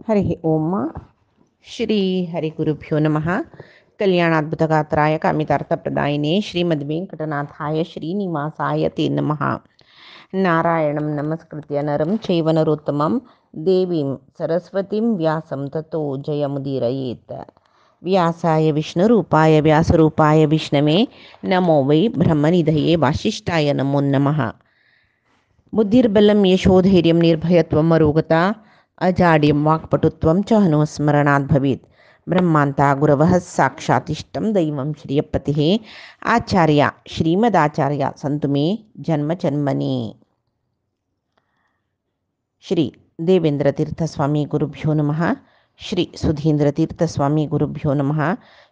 हरि ओम श्री हरिगुरुभ्यो नमः। कल्याणाद्भुतगात्राय कामितार्थप्रदायिने श्रीमद्वेङ्कटनाथाय श्रीनिवासाय ते नमः। नारायणं नमस्कृत्य नरं चैव नरोत्तमं देवीं सरस्वतीं व्यासं ततो जयमुदीरयेत्। व्यासाय विष्णुरूपाय व्यासरूपाय विष्णवे नमो वै ब्रह्मनिधये वासिष्ठाय नमो नमः। बुद्धिर्बलं यशोधैर्यं निर्भयत्वम् अरोगता अजाड्यं वाक्पटुत्वं च हनुस्मरणात् भवेत्। ब्रह्मान्ता गुरवः साक्षातिष्ठं दैवं श्रियपतिः आचार्य श्रीमदाचार्य सन्तु मे जन्मजन्मनि। श्री देवेन्द्रतीर्थस्वामी गुरुभ्यो नमः। श्री सुधीन्द्रतीर्थस्वामी गुरुभ्यो नमः।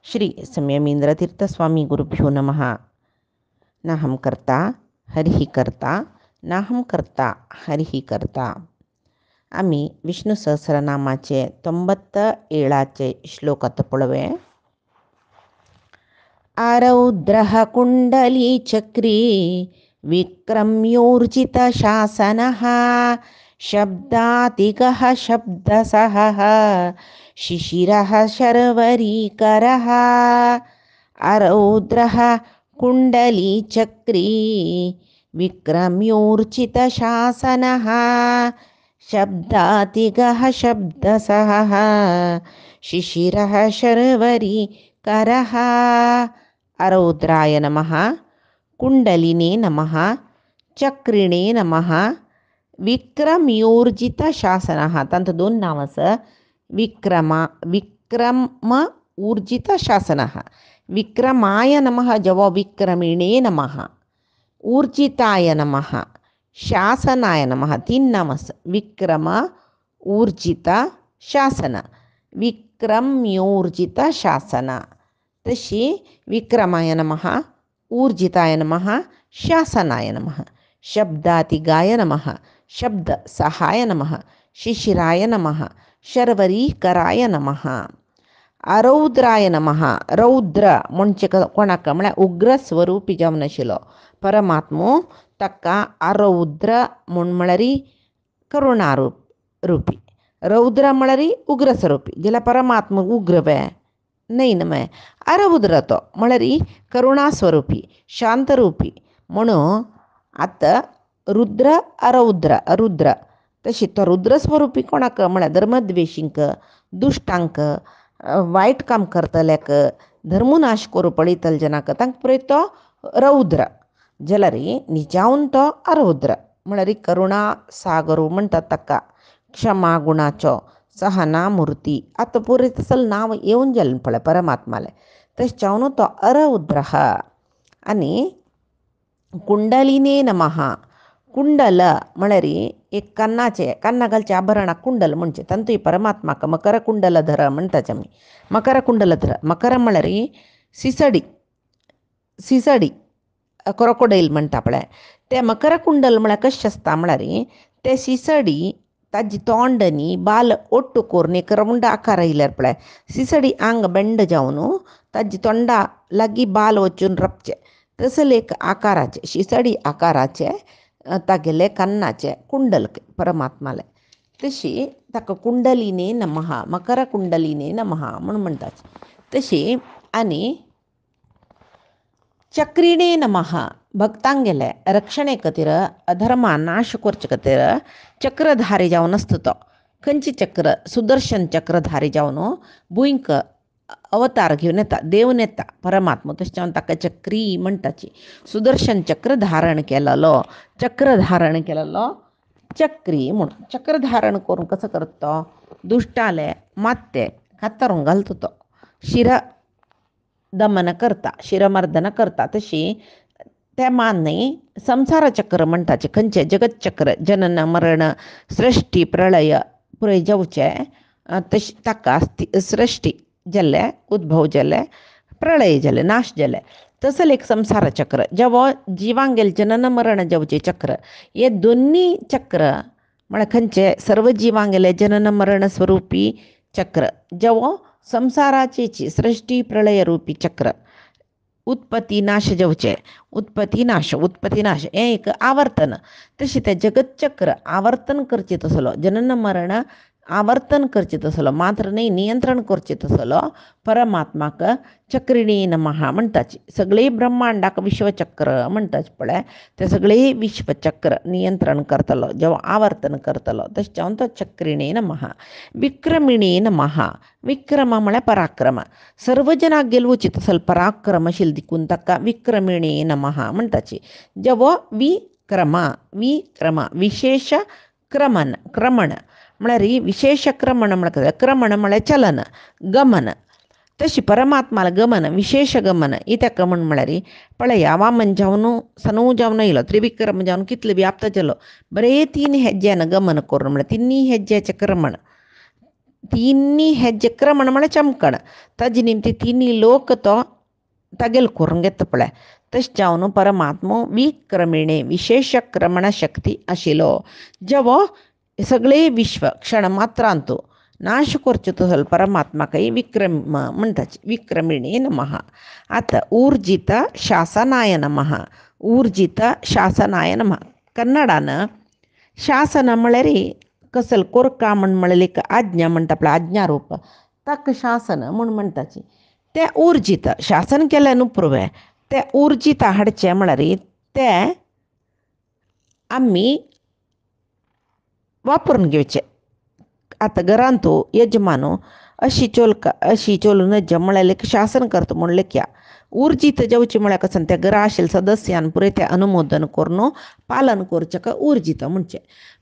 श्री संयमीन्द्रतीर्थस्वामी गुरुभ्यो नमः। नाहं कर्ता हरिः कर्ता नाहं कर्ता हरिः कर्ता. आम्ही विष्णू सहस्रनामाचे 97चे श्लोकात पळवे. आरौद्रः कुण्डली चक्री विक्रम्योर्जित शासनः शब्दातिगः शब्दसहः शिशिरः शर्वरीकरः. आरौद्रः कुण्डली चक्री विक्रम्योर्जित शासनः शब्दातिगः शब्दसहः शिशिरः शर्वरीकरः. आरौद्राय नमः, कुण्डलिने नमः, चक्रिणे नमः, विक्रम्योर्जित शासनः. तंत 2 नावाचं विक्रम ऊर्जित शासनः. विक्रमाय नमः जेव्हा विक्रमिणे नमः, ऊर्जिताय नमः, शासनाय नमः. 3 नामस विक्रम ऊर्जित शासन. विक्रम्योर्जित शासन. तशी विक्रमाय नमः, ऊर्जिताय नमः, शासनाय नमः, शब्दातिगाय नमः, शब्द सहाय नमः, शिशिराय नमः, शर्वरीकराय नमः. आरौद्राय नमः. रौद्र म्हणजे कोणाक म्हळ्यार उग्र स्वरूपी जावन आशिल्लो परमात्मो ताका आरौद्र म्हळ्यार करुणारूपी. रौद्र म्हळ्यार उग्र स्वरूपी. जाल्यार परमात्मा उग्र वे नाही नमे. आरौद्र तो म्हळ्यार करुणा स्वरूपी शांतरूपी. म्हणून आता रुद्र अरौद्र रुद्र तशी तो रुद्र स्वरूपी कोणाक म्हळ्यार धर्मद्वेषींक, दुष्टांक, वायट काम करतल्याक, धर्मनाश करू पळयतले जनाक तांकां पळय तो रौद्र. जाल्यार निजावन तो आरौद्र म्हळ्यार करुणा सागरू म्हणटात ताका. क्षमा गुणाचो सहना मूर्ती. आतां पुरे तसलें नांव येवन गेलें पळय परमात्माले. तशें जावन तो आरौद्र. आनी कुंडलिने नमः. कुंडल म्हळ्यार एक कान्ना घालचे आभरणाक कुंडल म्हणजे तांतूय परमात्माक मकर कुंडलधर म्हणटाच आमी. मकर कुंडलधर. मकर म्हळ्यार सिसडी क्रोकोडायल म्हणटा पळय ते मकर कुंडल म्हळ्यार कशें आसता म्हळ्यार ते सिसडी ताजी तोंड न्ही बाल ओट्ट करून एक रावंड आकार आयल्यार पळय सिसडी आंग बेंड जावन ताजी तोंडा लागीं बाल वचून रपचे तसले एक आकाराचे सिसडी आकाराचे तागेले कान्नाचे कुंडल परमात्माले. तशी ताका कुंडलिने नमः मकर कुंडलिने नमः म्हणून म्हणटात. तशी आनी चक्रिणे नमः. भक्तांक गेले रक्षणे खातीर अधर्मा नाश करचे खातीर चक्रधारी जावन आसता तो. खंयची चक्र? सुदर्शन चक्रधारी जावन भुंयक अवतार घेवन येता, देवन येता परमात्मा. तशें जावन ताका चक्री म्हणटाची. सुदर्शन चक्र धारण केलेलो चक्री म्हणून. चक्र धारण करून कसं करता तो? दुश्टाले मात्ते कातरून घालता तो. दमन करता, शिरमर्दन करता. तशी ते मान्य संसार चक्र म्हणटाचे. खंयचे? जगत चक्र. जनन मरण सृष्टी प्रलय पुरे जावचे तशी ताका सृष्टी जाले, उद्भव जाले, प्रलय जाले, नाश जाले. तसले एक संसार चक्र. जेव्हा जिवांक गेले जनन मरण जावचे चक्र. हे दोन्ही चक्र म्हळ्यार खंयचे? सर्व जिवांक गेले जनन मरण स्वरूपी चक्र. जेव्हा संसाराची सृष्टी प्रलय रूपी चक्र. उत्पत्ती नाश जावचे. उत्पत्ती नाश हें एक आवर्तन. तशें तें जगत चक्र आवर्तन करचें तसलो. जनन मरण आवर्तन करचे तसलो मात्र नाही नियंत्रण करचे तसलो परमात्माक चक्रिणी नमः म्हणटाची. सगळे ब्रह्मांडाक विश्वचक्र म्हणटाच पळय ते सगळे विश्वचक्र नियंत्रण करतलो जेव्हा आवर्तन करतलो तशें तो चक्रिणी नमः. विक्रमिणी नमः. विक्रम म्हळ्यार पराक्रम. सर्व जनाक गेलवची तसल पराक्रमशील दिकून ताका विक्रमिणी नमः म्हणटाची. जेव्हा विक्रम विशेष क्रमण म्हळ्यार विशेष क्रमण म्हळ्यार क्रमण म्हळ्यार चलन गमन. तशी परमात्माला गमन विशेष गमन इत्याक म्हण म्हळ्यार पळय वामन जावन सनू जावन येयलो त्रिविक्रम जावन कितले व्याप्त जालो बरे 3 ಹೆಜ್ಜೆನ गमन करून म्हळ्यार 3 ಹೆಜ್ಜೆचे क्रमण. 3 ಹೆಜ್ಜೆ क्रमण म्हळ्यार चमकण ताजे निमती 3 लोक तो तागेल करून घेता पळय. तशें जावन परमात्मो विक्रमिणे विशेष क्रमण शक्ती आशिल्लो जेवो सगळे विश्व क्षण मात्रांतू नाश करचे तसलो परमात्माकय विक्रम म्हणटाची. विक्रमिणे नमः. आतां ऊर्जित शासनाय नमः. ऊर्जित शासनाय नमः. कन्नडान शासन म्हळ्यार कसल कोरका म्हळ्यार आज्ञा म्हणटा पळय आज्ञारूप ताका शासन म्हूण म्हणटाची. तें ऊर्जित शासन केलें न्हू पुरवें तें ऊर्जित हाडचें म्हळ्यार तें आमी वापरून घेवचें. आतां घरांतू यजमानू अशी चोलून म्हळ्यार शासन करता म्हूण लेख्या. ऊर्जित जेवचें म्हळ्यार कसन त्या घरा आशिल्ल्या सदस्यान पुरे तें अनुमोदन करून पालन करचें ऊर्जित म्हणचें.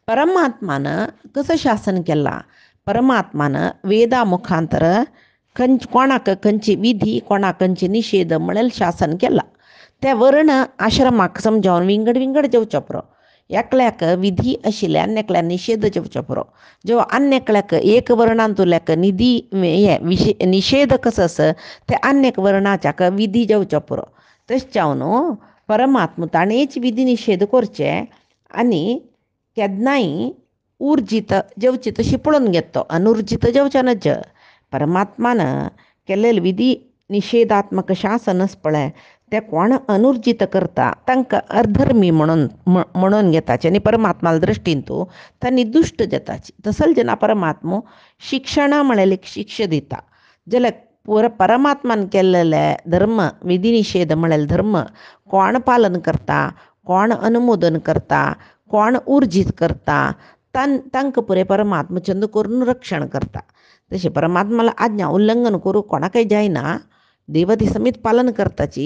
परमात्मान कसं शासन केलां. परमात्मान वेदा मुखांतर कोणाक खंयची विधी कोणाक खंयची निषेध म्हळ्यार शासन केलां. त्या वर्ण आश्रमाक समजावन विंगड जेवचो पुरो. एकल्याक विधी आशिल्ले अन्यकल्याक निषेध जेवचो पुरो. जेव्हा अन्यकल्याक एक वर्णांतुल्याक निषेध कसस ते अन्यक वर्णाच्याक विधी जेवचो पुरो. तशें जावन परमात्मा ताणेंच विधी निषेध करचे आनी केन्नाय ऊर्जित जेवची तशी पळोवन घेतो. अनुर्जित जेवचे नज. परमात्मान केल्लें विधी निषेधात्मक शासनच पळय ते कोण अनुर्जित करता तांकां अधर्मी म्हणून घेताचे आनी परमात्माला दृश्टीन तूं तांणी दुश्ट जाताची. तसल जेन्ना परमात्मो शिक्षण म्हळ्यार शिक्षा दिता जाल्यार परमात्मान केल्लेले धर्म विधी निषेध म्हळ्यार धर्म कोण पालन करता कोण अनुमोदन करता कोण ऊर्जीत करता तांकां पुरे परमात्मा चंद करून रक्षण करता. तशें परमात्माला आज्ञा उल्लंघन करूं कोणाकय जायना. देवती समीत पालन करताची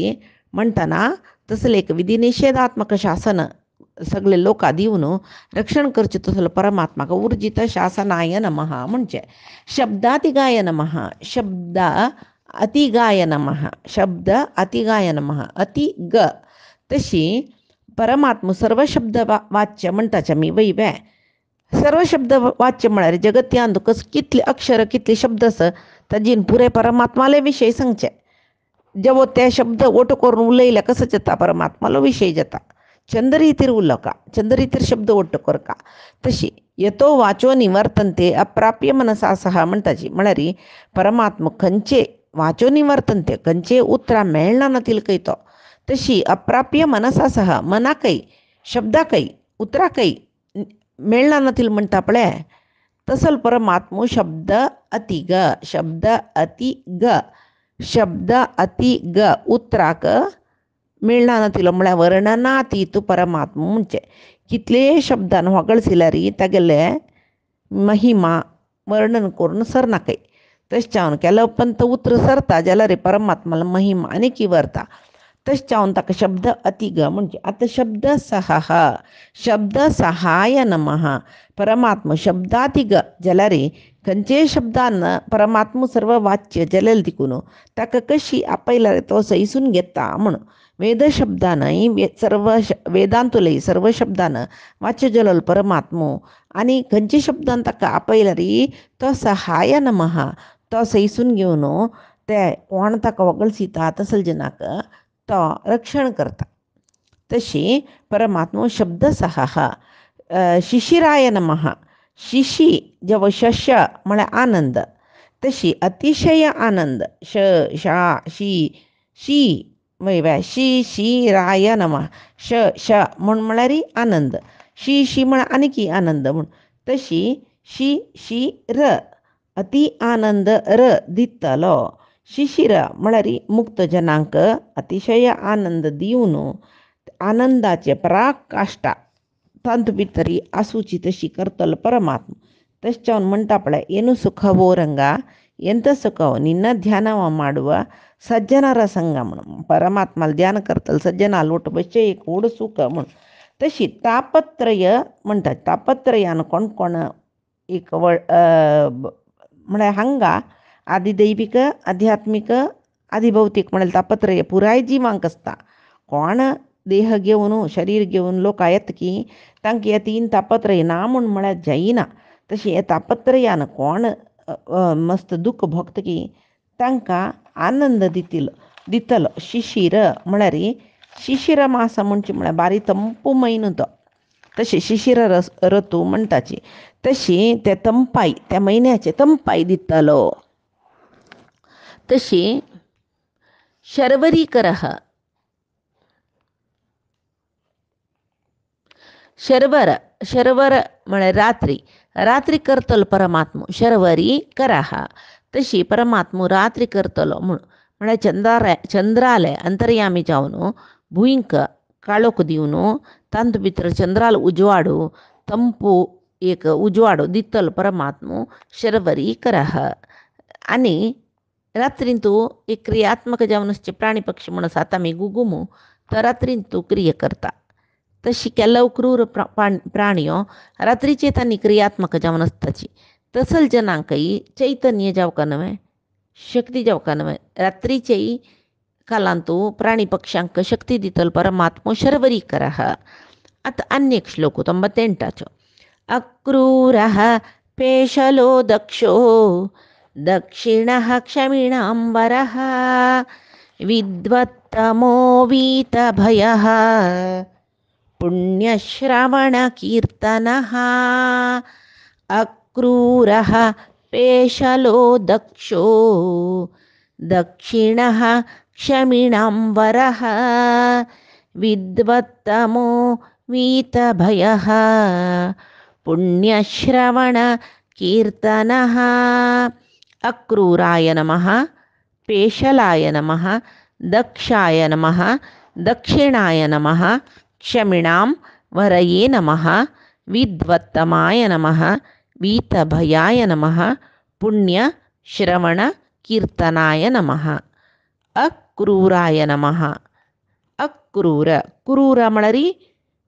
म्हणटना तसलें एक विधी निषेधात्मक शासन सगळे लोकां दिवन रक्षण करचें तसलो परमात्माक ऊर्जित शासनाय नमः म्हणचें. शब्दातिगाय नमः. शब्द अतिगाय नमः. शब्द अतिगाय नमः. अति ग तशी परमात्मा सर्व शब्द वाच्य म्हणटाचे आमी वैवे. सर्व शब्द वाच्य म्हळ्यार जगत्यांत कितले अक्षर कितले शब्द आसा ताजेन पुरे परमात्माले विशय सांगचे. जेवो ते शब्द ओट करून उलयल्या कसो जाता परमात्मालो विशय जाता. चंद्ररितीर उलोवका चंद्ररितीर शब्द ओट्ट करका. तशी येतो वाचो निवर्तनते अप्राप्य मनसा सहा म्हणटाची. म्हळ्यार परमात्मा खंयचे वाचो निवर्तनते खंयचे उतरां मेळना नातील खंय तो. तशी अप्राप्य मनसा सहा मनाकय शब्दाकय उतराकय मेळना नातील म्हणटा पळय तसल परमात्मो शब्द अति ग. शब्द अति ग. शब्द अति ग उतराक मेळना नातिलो म्हळ्यार वर्णनातीत परमात्मा म्हणचें. कितले शब्दान होगळसिल्यार तागेले महिमा वर्णन करून सरनाकय. तशें जावन केलो पण तो उतर सरता जाल्यार परमात्माला महिमा आनीक इवरता. तशें जावन ताका शब्द अति ग म्हणजे. आतां शब्द सहाह शब्द सहाय नमः. परमात्मा शब्दाति ग जाल्यार खंयचे शब्दान परमात्मा सर्व वाच्य जाल्यार देखून ताका कशी आपयल्यार तो सैसून घेता म्हणून. वेद शब्दानय सर्व वेदांतुलय सर्व शब्दान वाच्य जालो परमात्मो आनी खंयचे शब्दान ताका आपयल्यार तो सहाय नमः तो सैसून घेवन ते कोण ताका वगळसिता तसल जनाक तो रक्षण करता. तशी परमात्मा शब्द सहाह. शिशिराय नमः. शिशी जेव्हा शस्य म्हळ्यार आनंद तशी अतिशय आनंद श शा शी शी वैव्या शी शिराय नमः. श श म्हूण म्हळ्यार आनंद शी शी म्हळ्यार आनीक आनंद म्हूण. तशी शिशिर अति आनंद र दितलो. शिशिर म्हळ्यार मुक्त जनांक अतिशय आनंद दिवन आनंदाचे पराकाष्ठा तांत भितरी आसूची तशी करतलो परमात्मा. तश्चवन म्हणटा पळय, ಏನು ಸುಖವೋ ರಂಗ ಎಂಥ ಸುಖವೋ ನಿನ್ನ ಧ್ಯಾನವ ಮಾಡುವ सज्जनारा संगा म्हणून परमात्माला ध्यान करतल सज्जनाला लोट बसचे एक ओढ सुख म्हणून. तशी तापत्रय म्हणतात, तापत्रयानं कोण कोण एक म्हळ्यार हांगा आदिदैविक आध्यात्मिक आदिभौतिक म्हळ्यार तापत्रय पुराय जिवांक आसता. कोण देह घेवन शरीर घेवन लोक येत की तांकां हे तीन तापत्रय ना म्हूण म्हळ्यार जायना. तशी हे तापत्रयान कोण मस्त दुःख भोगता की तांकां आनंद दितलो. शिशिर म्हळ्यार शिशिर मास म्हणचे म्हळ्यार बारी तंपू म्हयनो तो. तशी शिशिर ऋतू म्हणटाची तशी ते तंपाई त्या म्हयन्याचे तंपाई दितलो. तशी शर्वरीकरः शर्वर म्हळ्यार रात्री करतलो परमात्मो शर्वरी करः. तशी परमात्मो रात्री करतलो म्हळ्यार चंद्राले अंतर्यामी जावन भुंयक काळोख दिवन तांत भितर चंद्राला उजवाडू तंपू एक उजवाडो दितलो परमात्मो शर्वरी करः. आनी रात्रीन तूं एक क्रियात्मक जावन असचे प्राणी पक्षी म्हणून आसा आमी गुगुमू तो रात्रीन तूं क्रिया करता. तशी केल्लो क्रूर प्राणियो रात्रीचे तांणी क्रियात्मक जावन आसताची. तसल जनांकय चैतन्य जावका न्हय, शक्ती जावका न्हय. रात्रीचेय कालांत तूं प्राणी पक्ष्यांक शक्ती दितलो परमात्मो शर्वरी करः. आतां आनी एक श्लोक 98चो. अक्रूरः पेशलो दक्षो दक्षिणः क्षमिणाम्बरः विद्वत्तमो वीतभयः पुण्यश्रवणकीर्तनः. अक्रूरः पेशलो दक्षो दक्षिणः क्षमिणाम्बरः विद्वत्तमो वीतभयः पुण्यश्रवणकीर्तनः. अक्रूराय नमः, पेशलाय नमः, दक्षाय नमः, दक्षिणाय नमः, क्षमिणां वरये नमः, विद्वत्तमाय नमः, वीतभयाय नमः, पुण्यश्रवणकीर्तनाय नमः. अक्रूराय नमः. अक्रूर म्हळ्यार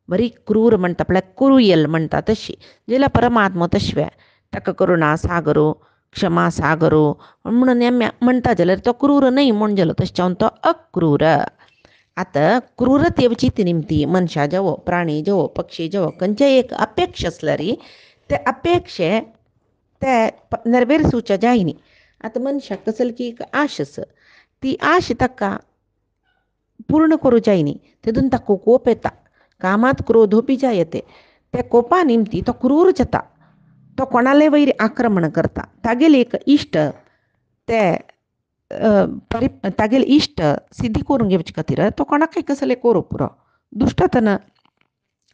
बरी क्रूर म्हणटा पळय क्रुयल म्हणटा तशी. जाल्यार परमात्मा तशें ताका करुणा सागरो क्षमा सागरो म्हणून म्हणटा जाल्यार तो क्रूर न्हय म्हण जालो. तशें तो अक्रूर. आतां क्रूरतेवची निमती मनशा जावो प्राणी जावो पक्षी जावो खंयचेय एक अपेक्षा आसल्यार ते अपेक्षे ते नेरवेरसूचे जाय न्ही. आतां मनशाक कसली की एक आश आसा, ती आश ताका पूर्ण करूं जाय न्ही. तितून ताका कोप येता, कामात क्रोधोपी जायते. त्या कोपा निमती तो क्रूर जाता. तो कोणाले वयर आक्रमण करता. तागेले एक इश्ट ते तागेले इश्ट सिद्धी करून घेवचे खातीर तो कोणाकय कसले करूं पुरो.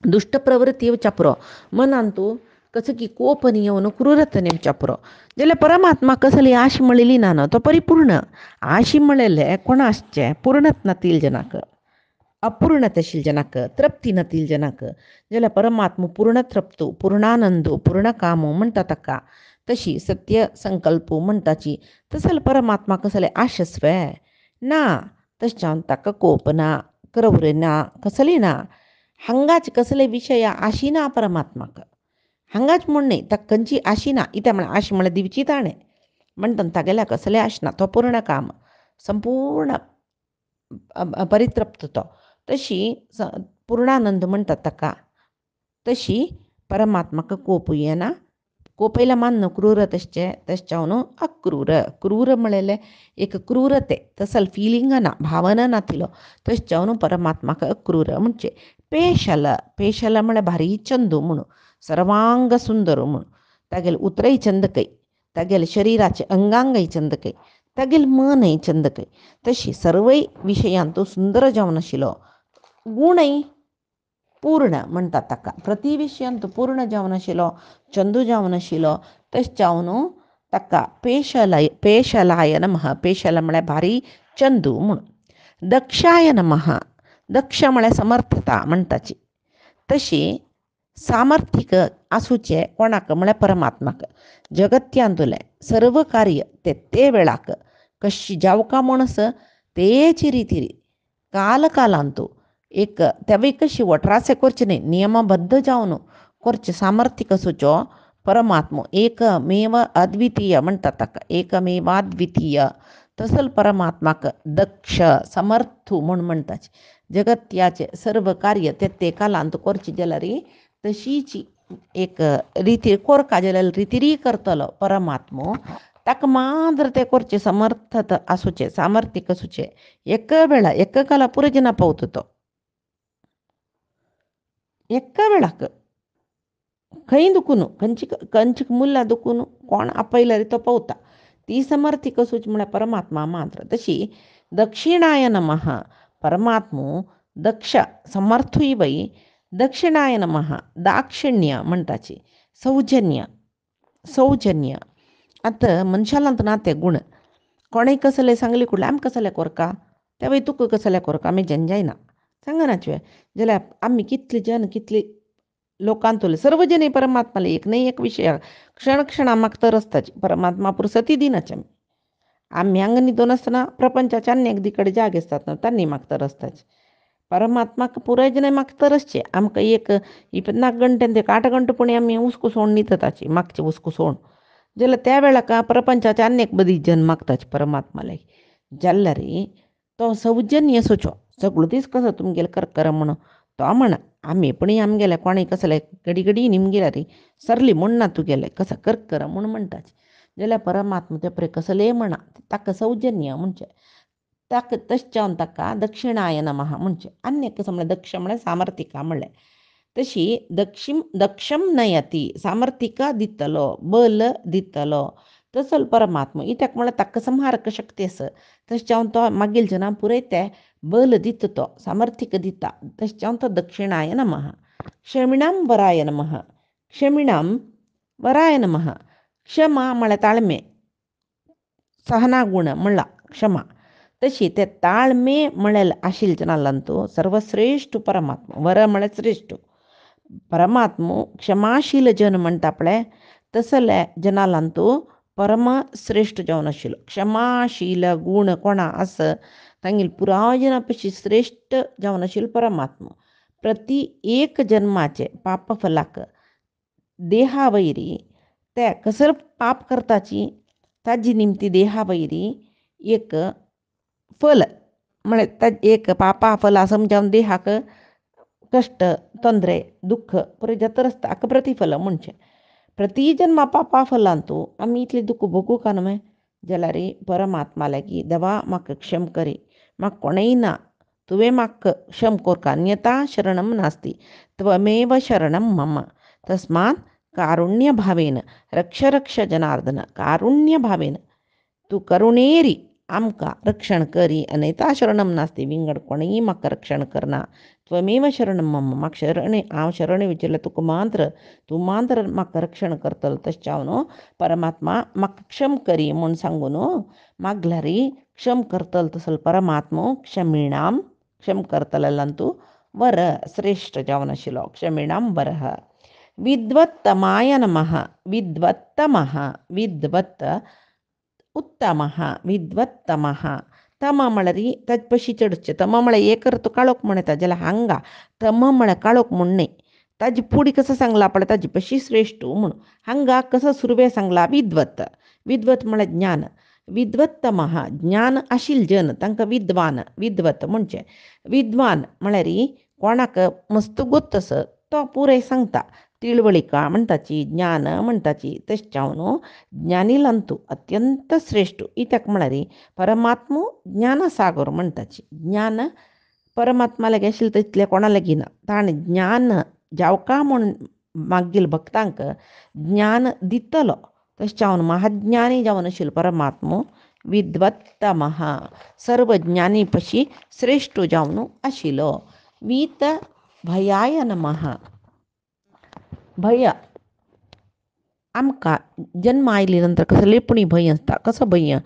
दुष्ट प्रवृत्ती येवच्या पुरो. मनान तूं कसं की कोपन येवन क्रूरतन येवच्या पुरो. जाल्यार परमात्मा कसली आश म्हळिली ना न्हू, तो परिपूर्ण. आशी म्हळेले कोण आसचे पूर्णत नातील जनाक, अपूर्णतशील जनाक, तृप्ती नातील जनाक. जाल्यार परमात्मा पूर्ण तृप्तो पूर्णानंदो पूर्ण कामो म्हणटा ताका. तशी सत्य संकल्पो म्हणटाची. तसल परमात्मा कसले आशस्वे ना. तशें ताका कोप ना, करवरे ना, कसली ना. हांगाच कसले विशय आशी ना परमात्माक. हांगाच म्हण न्ही ताका खंयची आशी ना. इत्या म्हळ्यार आश म्हळ्यार दिवची ताणें म्हणटा तागेल्या कसले आश ना. तो पूर्ण काम संपूर्ण परितृप्त तो. तशी पूर्णानंद म्हणटात ताका. तशी परमात्माक कोप येना. कोपयला मान क्रूर तशें न्हू अक्रूर. क्रूर म्हळेले एक क्रूरते तसल फिलींग ना, भावना ना तिलो. तशें न्हू परमात्माक अक्रूर म्हणचे. पेशल म्हळ्यार भारी चंदू म्हणून, सर्वांग सुंदर म्हणून. तागेले उतरय चंदकय, तागेले शरिराचे अंगांगय चंदकय, तागेले मनय चंदकय. तशी सर्वय विशयांत सुंदर जावन आशिल्लो. गुणय पूर्ण म्हणटा ताका. प्रति विशयान तूं पूर्ण जावन आशिल्लो, चंदू जावन आशिल्लो, तशें जावन ताका पेशलाय नमः. पेशल म्हळ्यार भारी चंदू म्हूण. दक्षाय नमः. दक्ष म्हळ्यार समर्थता म्हणटाची. तशी सामर्थ्यिक आसूचे कोणाक म्हळ्यार परमात्माक. जगत्यांतुलें सर्व कार्य ते वेळाक कशी जावका म्हणस तेची रितीरी कालांतू एक तेवे कशी वट्रासे करचे न्ही, नियमबद्ध जावन करचे सामर्थ्यिक आसूचो परमात्मो. एकमेव अद्वितीय म्हणटा ताका. एकमेवाद्वितीय तसल परमात्माक दक्ष समर्थू म्हूण म्हणटाचे. जगत्याचे सर्व कार्य ते कालांत करची जाल्यार तशीची एक रिती कोरका जाल्यार रितीरी करतलो परमात्मो. ताका मात्र ते करचे समर्थत आसूचे, सामर्थ्यिक आसूचे. एक वेळा एक काला पुरे जना पावता तो. एका वेळाक खंय दुखून खंयची मुल्ला दुखून कोण आपयल्यार तो पावता. ती समर्थीक आसूची म्हळ्यार परमात्मा मात्र. तशी दक्षिणाय नमः. परमात्मो दक्ष समर्थूय वै. दक्षिणाय नमः. दाक्षिण्य म्हणटाची. सौजन्य आतां मनशालांत ना ते गुण. कोणें कसले सांगले कुडले आमी कसले कोरका, तेवय तुका कसले कोरका आमी जायना सांगनाचे जाल्यार आमी कितले लोकांतले सर्व जनी परमात्माले एक न्ही एक विशय क्षण म्हाका तरसताची. परमात्मा पुरसती दिनाचे आमी हांगा न्हिदोन आसतना प्रपंचाच्या आनी एकदी कडेन जाग आसतात तांणी म्हाका तरसताचे. परमात्माक पुराय जन म्हाका तरसचे. आमकां एक 24 गंटे 8 गंटे पूण आमी हुस्को न्हिदताची मागचे हुस्को जाल्यार त्या वेळाक प्रपंचाच्या आनी एक बदी जन मागताचे परमात्माले. जाल्यार तो सौजन्य आसूचो. सगळो दीस कसो तुमगेले कर म्हणून तो म्हणा आमी पण आमगेले कोणें कसले घडी निमगेल्यार सरली म्हणना तुगेले कसं कर म्हणून म्हणटाचे. जाल्यार परमात्मा ते पळय कसले म्हणा ताका सौजन्य म्हणचे. ताका तशें जावन ताका दक्षिणाय नमः म्हणचे. आनी कसं म्हळ्यार दक्ष म्हळ्यार सामर्थ्यिका म्हणलें. तशी दक्षम नयती. सामर्थ्यिका दितलो, बल दितलो तसल परमात्मा. इत्याक म्हळ्यार ताका संहारक शक्ती आसा. तशें जावन तो मागील जना पुरय ते बल दिता तो, सामर्थ्यिक दिता. तशें जावन तो दक्षिणाय नमः. क्षमिणां वराय नमः. क्षमिणां वराय नमः. क्षमा म्हळ्यार ताळमे, सहना गुण म्हणला क्षमा. तशी ते ताळमे म्हळ्यार आशिल्ले जनालांतू सर्वश्रेष्ठ परमात्मा. वर म्हळ्यार श्रेष्ठ परमात्मो. क्षमाशील जन म्हणटा पळय तसले जनालांतू परमश्रेष्ठ जावन आशिल्लो. क्षमाशील गुण कोणा आसा तांगेली पुराय जना पेक्षी श्रेष्ठ जावन आशिल्लो परमात्मा. प्रति एक जन्माचे पाप फलाक देहा वैरी ते कसर पाप करताची ताजी निमती देहा वैरी एक फल म्हळ्यार एक पापा फला समजावन देहाक कष्ट ತೊಂದರೆ दुःख पुरे तरसता हाका प्रतिफल म्हणचे. प्रति जन्मा पापा फलांतू आमी इतले दुःख भोगू का न्हय जाल्यार परमात्मा लागी देवा म्हाका क्षम करी, म्हाका कोणेय ना तुवें म्हाका क्षम कोरका. अन्यथा शरणम नास्ति त्वमेव शरणम मम. तस्मात् कारुण्य भावेन रक्ष जनार्दन. कारुण्य भावेन तूं करुणेरी आमकां रक्षण करी. अन्यथा शरणम नास्ति विंगड कोणेय म्हाका रक्षण करना. त्वमेव शरणम मम. म्हाका हांव शरण विचारलें तुका मात्र तूं मात्र म्हाका रक्षण करतलो. तशें जावन परमात्मा म्हाका क्षम करी म्हूण सांगून मागल्यार क्षम करतलो तसलो परमात्मो क्षमिणां क्षम करतलेलांतू वर श्रेष्ठ जावन आशिल्लो. क्षमिणां वरः. विद्वत्तमाय नमः. विद्वत्त उत्तमः. विद्वत्तमः. तम म्हळ्यार ताजे पयशी चडचे. तम म्हळ्यार एक अर्थ काळोख म्हणटा जाल्यार हांगा तम म्हळ्यार काळोख म्हणणे. ताजी पुडी कसं सांगला पळय ताजे पयशी श्रेष्ठ म्हणून. हांगा कसं सुरवे सांगला विद्वत. विद्वत म्हळ्यार ज्ञान. विद्वत्तमः ज्ञान आशिल जन तांकां विद्वान विद्वत म्हणचे. विद्वान म्हळ्यार कोणाक मस्त गोत्त आसा तो पुरे सांगता. तिळवळिका म्हणटाची, ज्ञान म्हणटाची. तशें जावन ज्ञानीलांतू अत्यंत श्रेष्ठ. इत्याक म्हळ्यार परमात्मो ज्ञानसागर म्हणटाची. ज्ञान परमात्मा लागीं आशिल्लें तितलें कोणा लागीं ना. ताणें ज्ञान जावका म्हूण मागील भक्तांक ज्ञान दितलो. तशें जावन महाज्ञानी जावन आशिल्लो परमात्मो विद्वत्तमः. सर्व ज्ञानी पशी श्रेष्ठ जावन आशिल्लो. भयाय नमः. भय आमकां जन्म आयली नंतर कसं लेपणी भंय आसता, कसो भंय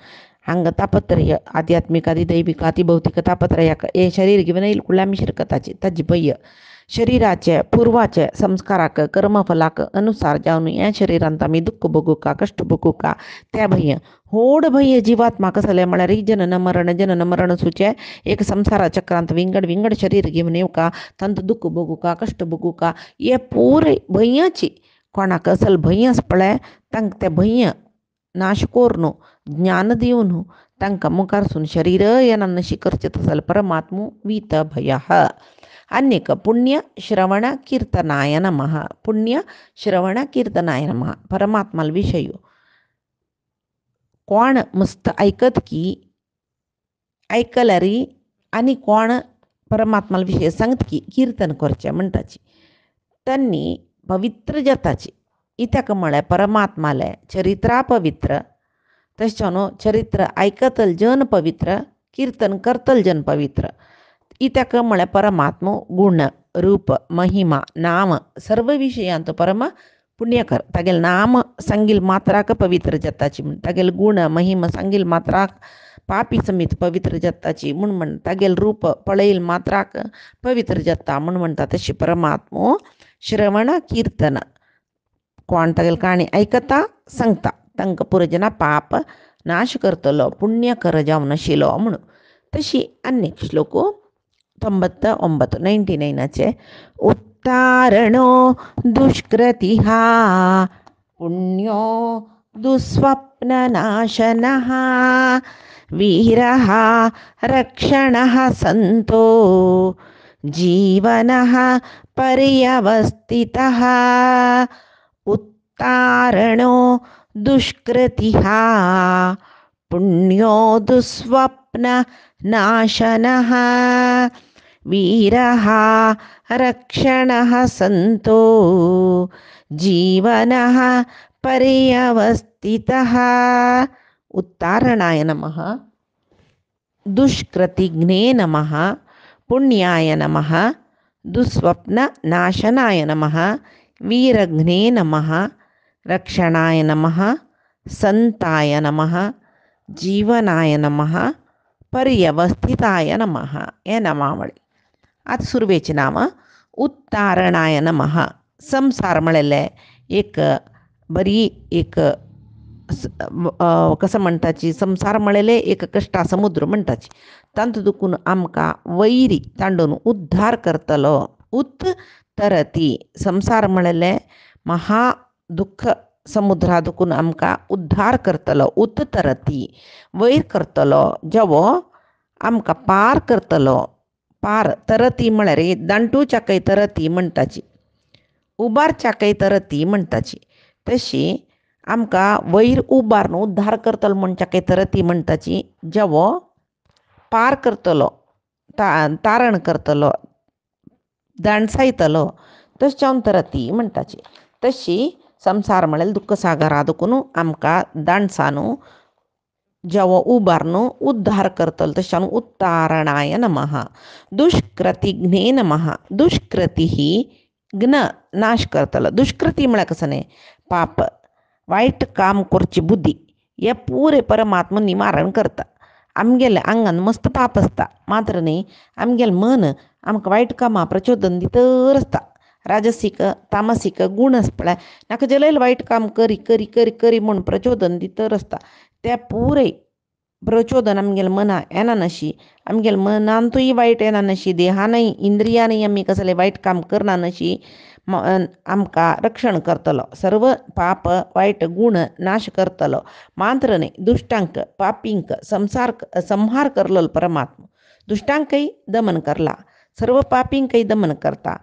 हांगा तापत्रय आध्यात्मिक आदी दैविक आदी भौतिक तापत्रयाक हे शरीर घेवन येयलें कुळ्या आमी शिरकताची ताजी भंय शरिराचे पुर्वाचे संस्काराक कर्मफलाक अनुसार जावन ह्या शरिरांत आमी दुख्ख भोगूका कश्ट भोगूका त्या भंय व्हड भंय जिवात्मा कसले म्हळ्यार जनन मरण सुचे एक संसारा चक्रांत विंगड विंगड शरीर घेवन येवका तांत दुख्ख भोगूका कश्ट भोगूका हे पुरे भंयाची कोणाक असल भंय आसा पळय तांकां ते भंय नाश कोरून ज्ञान दिवन तांकां मुखारसून शरीर येना नशी करचें तसल परमात्मो वीत भयः. अन्यक पुण्य श्रवण कीर्तनाय नमः. पुण्य श्रवण कीर्तनाय नमः. परमात्माल विशय कोण मस्त ऐकत की ऐकल्यारी आनी कोण परमात्माल विशय सांगत की कीर्तन करचें म्हणटाची त्यांनी पवित्र जाताची. इत्याक म्हळ्यार परमात्माले चरित्रा पवित्र तशें न्हू चरित्र आयकतल जन पवित्र कीर्तन करतल जन पवित्र. इत्याक म्हळ्यार परमात्मो गुण रूप महिमा नाम सर्व विशयांत परम पुण्यकर. तागेल नाम सांगिल मात्राक पवित्र जाताची म्हण तागेल गुण महिमा सांगिल मात्राक पापी समीत पवित्र जाताची म्हण तागेल रूप पळयल मात्राक पवित्र जाता म्हण म्हणटा तशी परमात्मो श्रवण कीर्तन कोण तागेल काणी आयकता सांगता तांकां पुरजना पाप नाश करतलो पुण्यकर जावन आशिल्लो म्हणून. तशी आनीक श्लोक 99 उत्तारणो दुष्कृतिहा पुण्यो दुःस्वप्ननाशनः वीरः रक्षणः संतो जीवनः पर्यवस्थितः. उत्तारणो दुष्कृतिहा पुण्यो दुःस्वप्ननाशनः वीरः रक्षणः संतो जीवनः पर्यवस्थितः. उत्तारणाय नमः. दुष्कृतिघ्ने नमः. पुण्याय नमः. दुःस्वप्ननाशनाय नमः. वीरघ्ने नमः. रक्षणाय नमः. संताय नमः. जीवनाय नमः. पर्यवस्थिताय नमः. हे नामावळी. आतां सुरवेचें नाम उत्तारणाय नमः. संसार म्हळ्यार एक बरी एक कसं म्हणटाची संसार म्हळ्यार एक कश्टा समुद्र म्हणटाची तांत दुखून आमकां वैरी तांडून उद्धार करतलो. उत्तरती संसार म्हळ्यार महा दुख्ख समुद्रा दुखून आमकां उद्धार करतलो. उत्तरती वयर करतलो जेवो आमकां पार करतलो. पार तरती म्हळ्यार दांटू चाकय तरती म्हणटाची उबार चाकय तरती म्हणटाची तशी आमकां वयर उबारून उद्धार करतलो म्हण चाकय तरती म्हणटाची जेवो पार करतलो तारण करतलो दाणसायतलो तशें जावन तरती म्हणटाची. तशी संसार म्हळ्यार दुख्ख सागरा दुखून आमकां दाणसानू जेवो उबारनू उद्धार करतलो तशें जावन उत्तारणाय नमः. दुष्कृतिघ्ने नमः. दुष्कृती ही घ्न नाश करतलो. दुष्कृती म्हळ्यार कसं न्ही पाप वायट काम करची बुद्धी हे पुरे परमात्मा निवारण करता. आमगेले आंगान मस्त पाप आसता मात्र न्ही आमगेलें मन आमकां वायट कामां प्रचोदन दितर आसता. राजसीक तामसीक गूण आसा पळय नाका जाल्यार वायट काम करी करी करी करी म्हूण प्रचोदन दितर आसता. तें पुरे प्रचोदन आमगेल्या मना येना नशी आमगेल्या मनांतूय वायट येना नशी देहानय इंद्रियांनी आमी कसलें वायट काम करना नशी आमकां रक्षण करतलो. सर्व पाप वायट गूण नाश करतलो. मात्र न्ही दुश्टांक पापींक संहार करलो परमात्मा. दुश्टांकय दमन करला सर्व पापींकय दमन करता.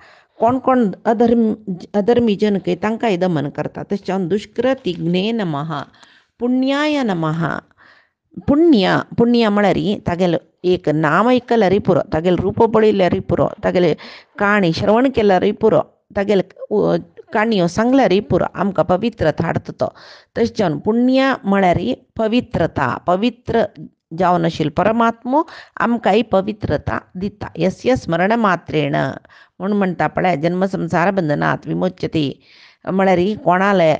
कोण कोण अधर्मी जनकय तांकांय दमन करता. तशें जावन दुष्कृतिघ्ने नमः. पुण्याय नमः. पुण्य म्हळ्यार तागेलें एक नाम आयकल्यारय पुरो तागेलें रूप पळयल्यारय पुरो तागेलें काणी श्रवण केल्यारय पुरो तागेले काणयो सांगल्यारय पुरो आमकां पवित्रता हाडटा तो. तशें जावन पुण्य म्हळ्यार पवित्रता पवित्र जावन आशिल्लो परमात्मो आमकांय पवित्रता दिता. यस्य स्मरण मात्रेण म्हणून म्हणटा पळय जन्म संसार बंधनात विमोच्यते म्हळ्यार कोणाले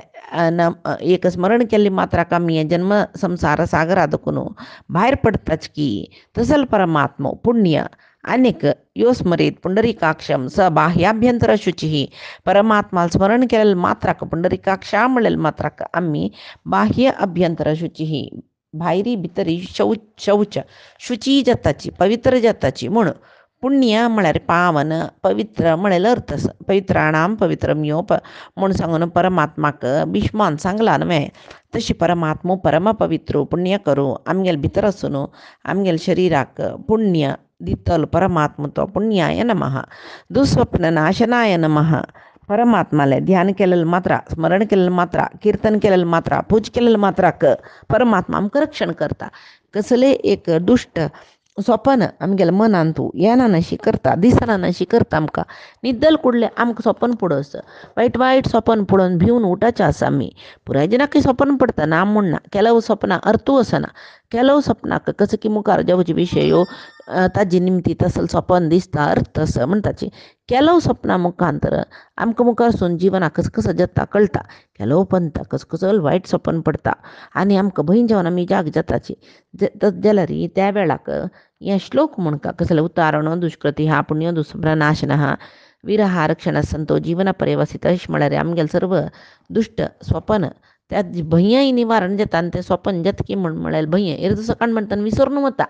एक स्मरण केल्ली मात्राक आमी जन्म संसार सागरादकून भायर पडटाच की तसल परमात्मो पुण्य अनेक यो स्मरीत पुंडरीकाक्षम स बाह्याभ्यंतर शुची परमात्मा स्मरण केलेलं मात्राक पुंडरीकाक्षा म्हणलेल मात्राक आम्ही बाह्य अभ्यंतर शुची भायरी भितरी शौच शुची जाताची पवित्र जाताची म्हूण पुण्य म्हळ्यार पावन पवित्र म्हळेल अर्थ पवित्राणाम पवित्रम्योप म्हूण सांगून परमात्माक भीष्मान सांगला न्हय तशी परमात्मो परम पवित्र पुण्य करू आमगेल भितर आसून आमगेल शरिराक पुण्य दितल परमात्म तो पुण्याय नमः दुस्वप्न नाशनाय नमः परमात्माले ध्यान केलेलं मात्र स्मरण केलेलं मात्र कीर्तन केलेलं मात्र पूज केलेलं मात्राक परमात्मा आमकां रक्षण करता कसले एक दुष्ट स्वप्न आमगेल्या मनान तूं येना नशी करता दिसना नशी करता आमकां न्हिदल कुडले आमकां स्वप्न पडोस वायट वायट स्वप्न पळोवन भिवन उठाचे आसा आमी पुराय जनाक स्वप्न पडटा ना म्हूण ना ಕೆಲವು स्वप्नां अर्थू वसना ಕೆಲವು स्वप्नाक कसं की मुखार जेवचे विशयो ताजे निमती तसल स्वप्न दिसता अर्थ आसा म्हणटाची ಕೆಲವು स्वप्नां मुखांतर आमकां मुखार सून जिवनाक कसं कसं जाता कळटा ಕೆಲವು पंत कसं कसं वायट स्वप्न पडटा आनी आमकां भंय जावन आमी जाग जाताची जाल्यार त्या वेळाक हे श्लोक म्हणटा कसले उतारणो दुष्कृती हा पुण्य दुष्प्रनाशनः वीरहा रक्षण संतो जीवन पर्यवसित म्हळ्यार आमगेल सर्व दुष्ट स्वप्न त्या भंयय निवारण जाता आनी तें स्वप्न जाता की म्हळ्यार भंय एरद सकाळ म्हणटा विसरून वता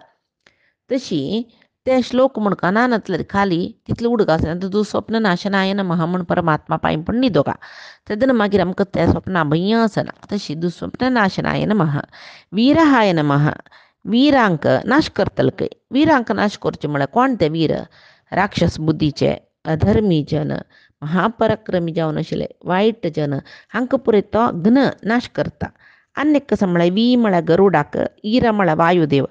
तशी ते श्लोक म्हणका ना नातले खाली तितलें उडक आसना तूं स्वप्न नाशनाय नमः म्हण परमात्मा पांय पण न्हिदोगा तेदन मागीर आमकां त्या स्वप्ना भंय आसना तशी दुस्वप्न नाशनाय नमः वीरहाय नमः वीरांक नाश करतले वीरांक नाश करचे म्हळ्यार कोण ते वीर राक्षस बुद्धीचे अधर्मी जन महापराक्रमी जावन आशिल्ले वायट जन हांकां पुरय तो घ्न नाश करता आनी कसं म्हळ्यार वी म्हळ्यार गरुडाक ईर म्हळ्यार वायुदेव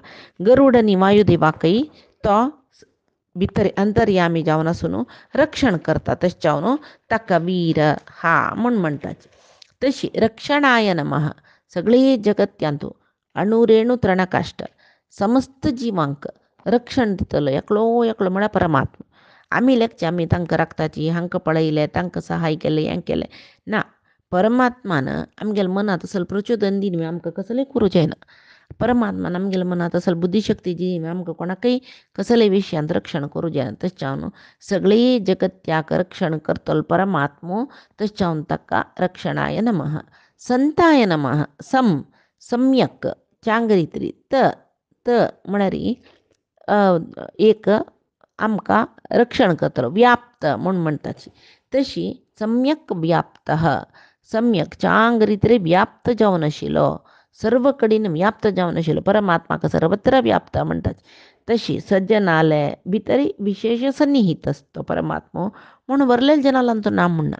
गरुड आनी वायुदेवाकय तो भितर अंतर्यामी जावन आसून रक्षण करता तशें जावन ताका वीर हा म्हूण म्हणटात तशी रक्षणाय नमः सगळे जगत्यांतू अणुरेणू तृणकाष्ट समस्त जिवांक रक्षण दितलो एकलो म्हळ्यार परमात्मा आमी लेखचे आमी तांकां राखताची हांकां पळयले तांकां सहाय केलें हें केलें ना परमात्मान आमगेल्या मनांत असल प्रचोदन दिवन आमकां कसलें करूं जायना परमात्मान आमगेल्या मनांत असल बुद्धीशक्ती जी आमकां कोणाकय कसलेय विशयांत रक्षण करूं जायना तशें जावन सगळे जगत्याक रक्षण करतलो परमात्मो तशें जावन ताका रक्षणाय नमः संताय नमः सम्यक चांगरीतरी त म्हळ्यार एक आमकां रक्षण करतलो व्याप्त म्हूण म्हणटाची तशी सम्यक व्याप्त सम्यक चांग रितीन व्याप्त जावन आशिल्लो सर्व कडेन व्याप्त जावन आशिल्लो परमात्माक सर्वत्र व्याप्त म्हणटात तशी सज्जनाले भितरी विशेष सन्निहित असतो परमात्मो म्हणून वरलेल्या जनालांचो तो नाम म्हणना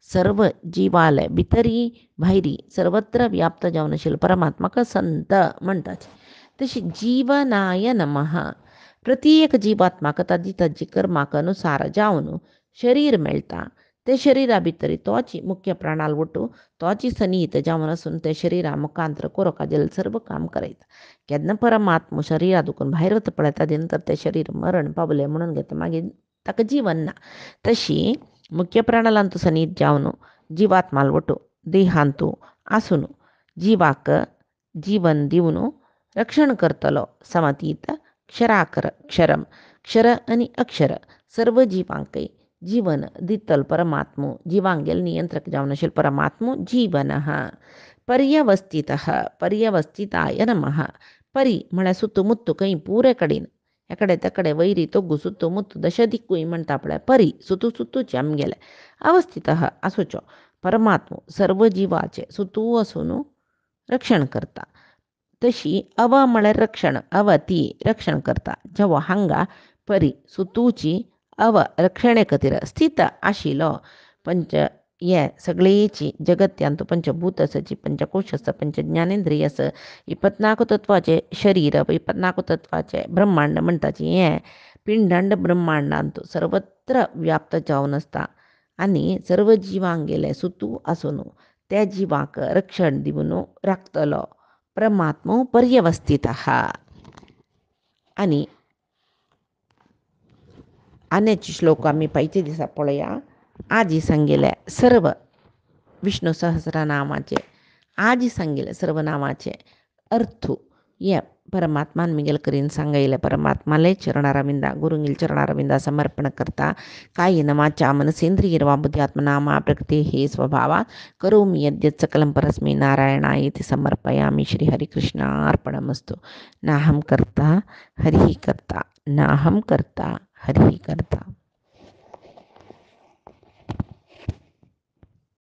सर्व जिवाले भितरी भायरी सर्वत्र व्याप्त जावन आशिल्लो परमात्माक संत म्हणटात तशी जीवनाय नमः प्रत्येक जिवात्माक ताजी कर्माक अनुसार जावन शरीर मेळटा ते शरिरा भितर तोच मुख्य प्राणाल वटू तोच सन्निहित जावन आसून ते शरिरा मुखांतर कोरका जेल सर्व काम करयता केन्ना परमात्मा शरिरा दुखून भायर वता पळय ताजे नंतर ते शरीर मरण पावले म्हणून घेता मागीर ताका जीवन ना तशी मुख्य प्राणालांतू सन्निहित जावन जिवात्माल वटू देहांतू आसून जिवाक जीवन दिवन रक्षण करतलो समतीत क्षराकर क्षरम क्षर आनी अक्षर सर्व जिवांकय जीवन दितल परमात्मो जिवांगेल नियंत्रक जावन आशिल्लो परमात्मो जीवन पर्यवस्थिताय नमः परी म्हळ्यार सुತ್ತमुत्तू खंय पुरे कडेन एकडे तेकडे वैरी तोग्गू सुತ್ತमुत्तू दश दिक्कूय म्हणटा पळय परी सुतूची आमगेले अवस्थित आसूचो परमात्मो सर्व जिवाचे सुतू आसून रक्षण करता तशी अव म्हळ्यार रक्षण अवती रक्षण करता जेव्हा हांगा परी सुतूची अव रक्षणे खातीर स्थित आशिल्लो पंच हे सगळेची जगत्यांत पंचभूत आसाची पंचकोश आसा पंच ज्ञानेंद्रिय आसा 24 तत्वाचे शरीर 24 तत्वाचे ब्रह्मांड म्हणटाची हे पिंडांड ब्रह्मांडांत सर्वत्र व्याप्त जावन आसता आनी सर्व जिवांक गेले सुतू आसून त्या जिवांक रक्षण दिवन राखतलो परमात्मो पर्यवस्थित आनी आण्याची श्लोक आम्ही पाहिजे दिसा पळया. आजी सांगेल्या सर्व विष्णू सहस्रनामाचे, आजी सांगेल्या सर्व नामाचे अर्थू या परमात्मान मिगेल करीन सांगायला परमात्माले चरणारविंदा गुरुंगिल चरणारविंदा समर्पण करता कायेन वाचा मनसेंद्रियर्वा बुद्ध्यात्मनामा प्रकृते हे स्वभावा करोमि यद्यत् सकलं परस्मै नारायणाय इति समर्पयामि. श्री हरिकृष्णार्पणमस्तु. नाहं कर्ता हरिः कर्ता, नाहं कर्ता हरिः कर्ता.